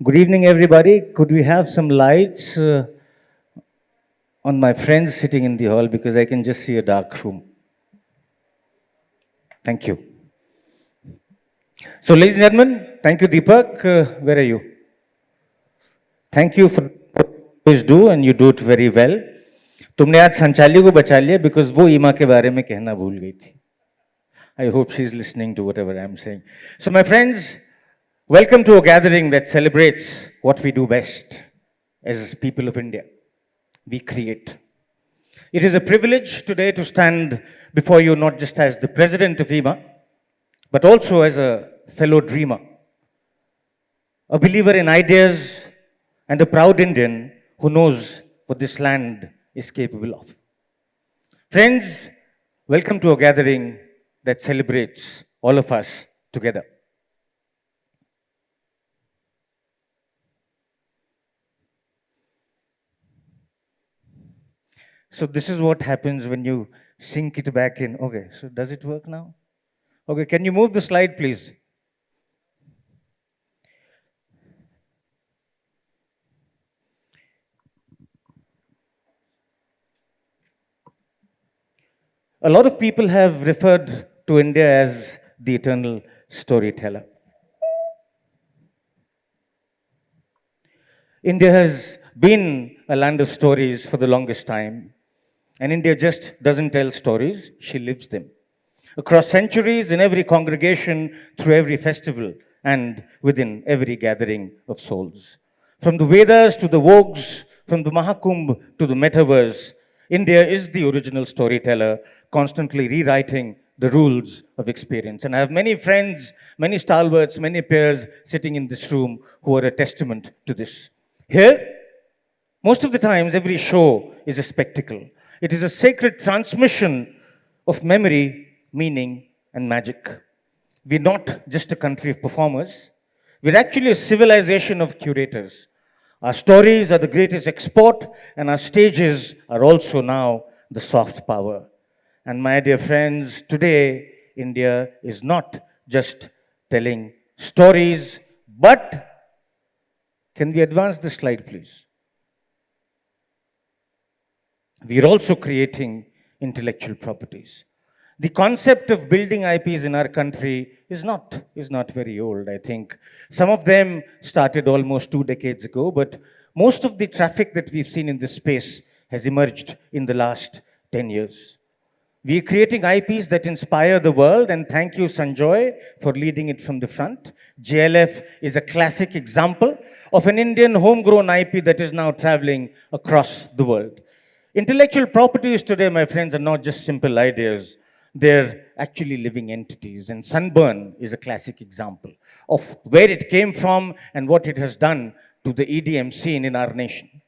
Good evening, everybody. Could we have some lights on my friends sitting in the hall because I can just see a dark room? Thank you. So, ladies and gentlemen, thank you, Deepak. Where are you? Thank you for what you always do, and you do it very well. तुमने आज संचाली को बचा लिया because वो ईमा के बारे में कहना भूल गई थी. I hope she's listening to whatever I'm saying. So, my friends, welcome to a gathering that celebrates what we do best as people of India. We create. It is a privilege today to stand before you not just as the president of EEMA, but also as a fellow dreamer, a believer in ideas, and a proud Indian who knows what this land is capable of. Friends, welcome to a gathering that celebrates all of us together. So this is what happens when you sink it back in. Okay, so does it work now? Okay, can you move the slide, please? A lot of people have referred to India as the eternal storyteller. India has been a land of stories for the longest time, and India just doesn't tell stories, she lives them. Across centuries, in every congregation, through every festival, and within every gathering of souls. From the Vedas to the Vogues, from the Mahakumbh to the Metaverse, India is the original storyteller, constantly rewriting the rules of experience. And I have many friends, many stalwarts, many peers sitting in this room who are a testament to this. Here, most of the times, every show is a spectacle. It is a sacred transmission of memory, meaning, and magic. We're not just a country of performers, we're actually a civilization of curators. Our stories are the greatest export, and our stages are also now the soft power. And my dear friends, today, India is not just telling stories, but can we advance the slide, please? We are also creating intellectual properties. The concept of building IPs in our country is not very old, I think. Some of them started almost 2 decades ago, but most of the traffic that we've seen in this space has emerged in the last 10 years. We are creating IPs that inspire the world, and thank you, Sanjoy, for leading it from the front. JLF is a classic example of an Indian homegrown IP that is now traveling across the world. Intellectual properties today, my friends, are not just simple ideas. They're actually living entities. And Sunburn is a classic example of where it came from and what it has done to the EDM scene in our nation.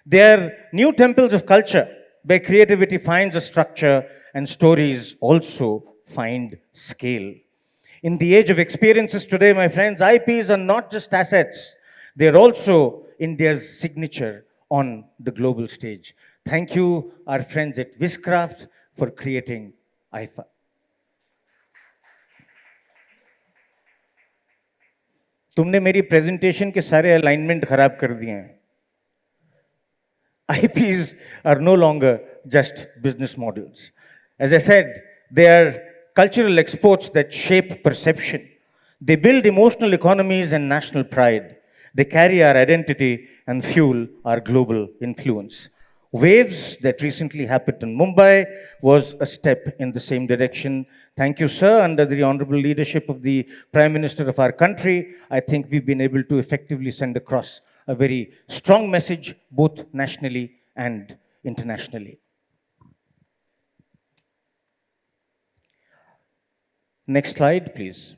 They're new temples of culture where creativity finds a structure and stories also find scale. In the age of experiences today, my friends, IPs are not just assets, they're also India's signature on the global stage. Thank you, our friends at Viscraft, for creating IFA. तुमने मेरी presentation के सारे alignment खराब कर दिए हैं. IPs are no longer just business models. As I said, they are cultural exports that shape perception. They build emotional economies and national pride. They carry our identity and fuel our global influence. Waves that recently happened in Mumbai was a step in the same direction. Thank you, sir. Under the honorable leadership of the Prime Minister of our country, I think we've been able to effectively send across a very strong message, both nationally and internationally. Next slide, please.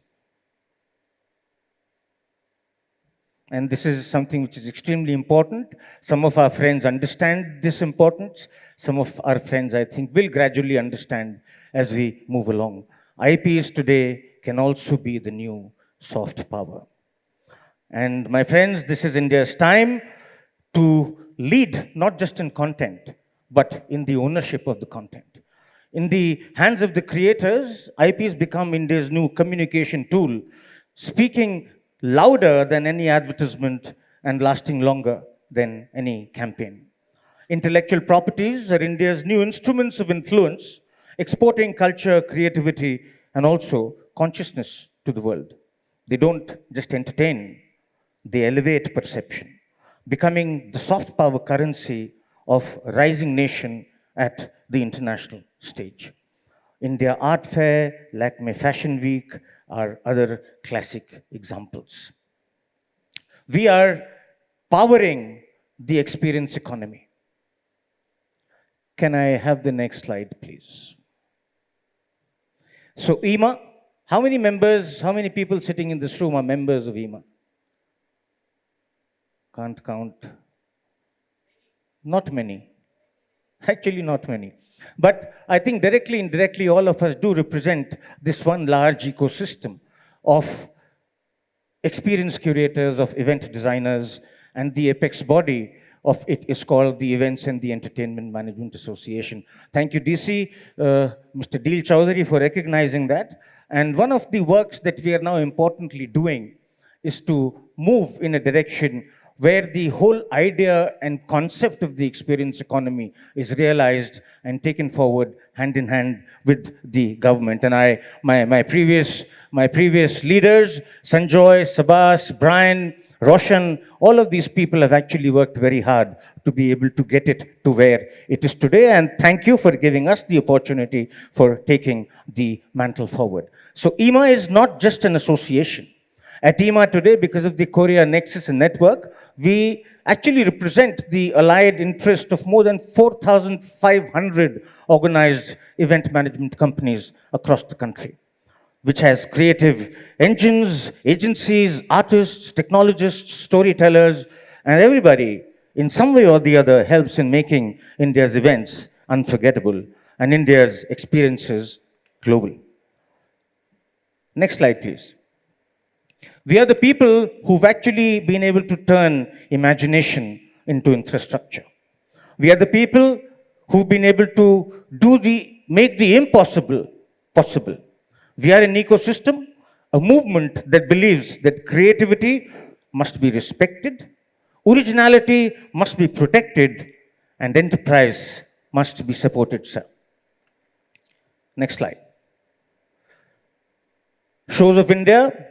And this is something which is extremely important. Some of our friends understand this importance. Some of our friends, I think, will gradually understand as we move along. IPs today can also be the new soft power. And my friends, this is India's time to lead, not just in content, but in the ownership of the content. In the hands of the creators, IPs become India's new communication tool, speaking louder than any advertisement and lasting longer than any campaign. Intellectual properties are India's new instruments of influence, exporting culture, creativity, and also consciousness to the world. They don't just entertain, they elevate perception, becoming the soft power currency of a rising nation at the international stage. India Art Fair, Lakme Fashion Week are other classic examples. We are powering the experience economy. Can I have the next slide, please? So, EEMA, how many members, how many people sitting in this room are members of EEMA? Can't count. Not many. Actually, not many. But I think directly, indirectly, all of us do represent this one large ecosystem of experience curators, of event designers, and the apex body of it is called the Events and the Entertainment Management Association. Thank you, DC, Mr. Dil Chowdhury, for recognizing that. And one of the works that we are now importantly doing is to move in a direction where the whole idea and concept of the experience economy is realized and taken forward hand in hand with the government. And my previous leaders, Sanjoy, Sabas, Brian, Roshan, all of these people have actually worked very hard to be able to get it to where it is today. And thank you for giving us the opportunity for taking the mantle forward. So EEMA is not just an association. At EEMA today, because of the Korea Nexus and Network, we actually represent the allied interest of more than 4,500 organized event management companies across the country, which has creative engines, agencies, artists, technologists, storytellers, and everybody in some way or the other helps in making India's events unforgettable and India's experiences global. Next slide, please. We are the people who've actually been able to turn imagination into infrastructure. We are the people who've been able to make the impossible possible. We are an ecosystem, a movement that believes that creativity must be respected, originality must be protected, and enterprise must be supported, sir. Next slide. Shows of India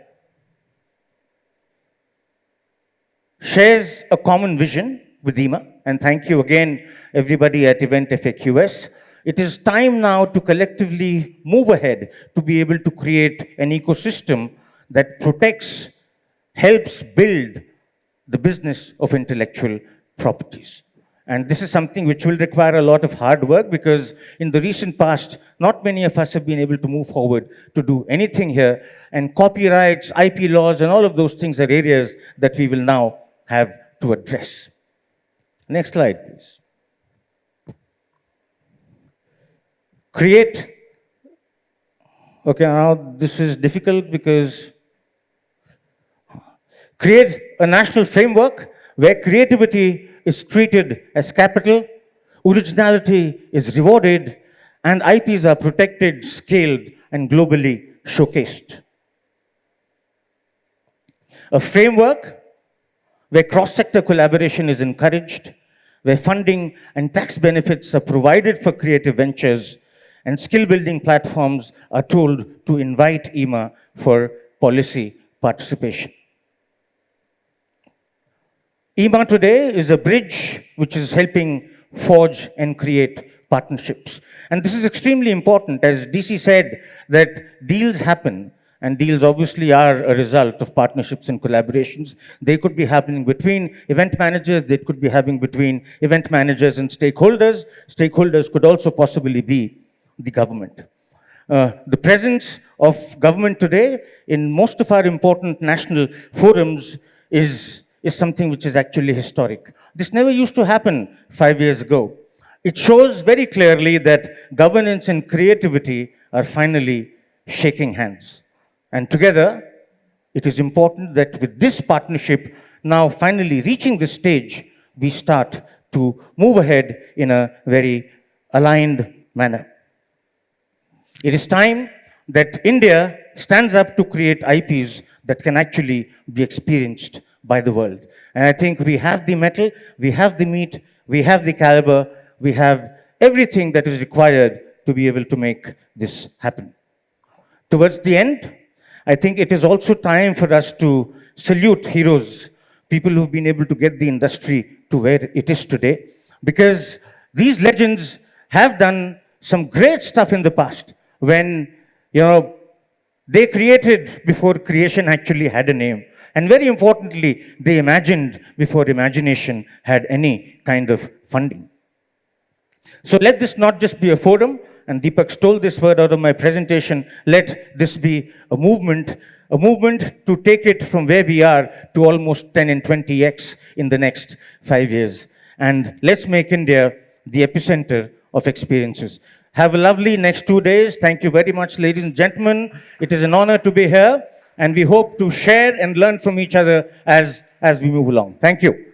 shares a common vision with EEMA, and thank you again, everybody at EVENTFAQS. It is time now to collectively move ahead to be able to create an ecosystem that protects, helps build the business of intellectual properties. And this is something which will require a lot of hard work, because in the recent past, not many of us have been able to move forward to do anything here. And copyrights, IP laws, and all of those things are areas that we will now have to address. Next slide, please. Create. Okay, now this is difficult because create a national framework where creativity is treated as capital, originality is rewarded, and IPs are protected, scaled, and globally showcased. A framework where cross-sector collaboration is encouraged, where funding and tax benefits are provided for creative ventures, and skill-building platforms are told to invite EEMA for policy participation. EEMA today is a bridge which is helping forge and create partnerships. And this is extremely important. As DC said, that deals happen, and deals obviously are a result of partnerships and collaborations. They could be happening between event managers, they could be happening between event managers and stakeholders. Stakeholders could also possibly be the government. The presence of government today in most of our important national forums is something which is actually historic. This never used to happen 5 years ago. It shows very clearly that governance and creativity are finally shaking hands. And together, it is important that with this partnership now finally reaching this stage, we start to move ahead in a very aligned manner. It is time that India stands up to create IPs that can actually be experienced by the world. And I think we have the metal, we have the meat, we have the caliber, we have everything that is required to be able to make this happen. Towards the end, I think it is also time for us to salute heroes, people who've been able to get the industry to where it is today, because these legends have done some great stuff in the past when, they created before creation actually had a name. And very importantly, they imagined before imagination had any kind of funding. So let this not just be a forum, and Deepak stole this word out of my presentation, let this be a movement to take it from where we are to almost 10 and 20x in the next 5 years. And let's make India the epicenter of experiences. Have a lovely next 2 days. Thank you very much, ladies and gentlemen. It is an honor to be here, and we hope to share and learn from each other as we move along. Thank you.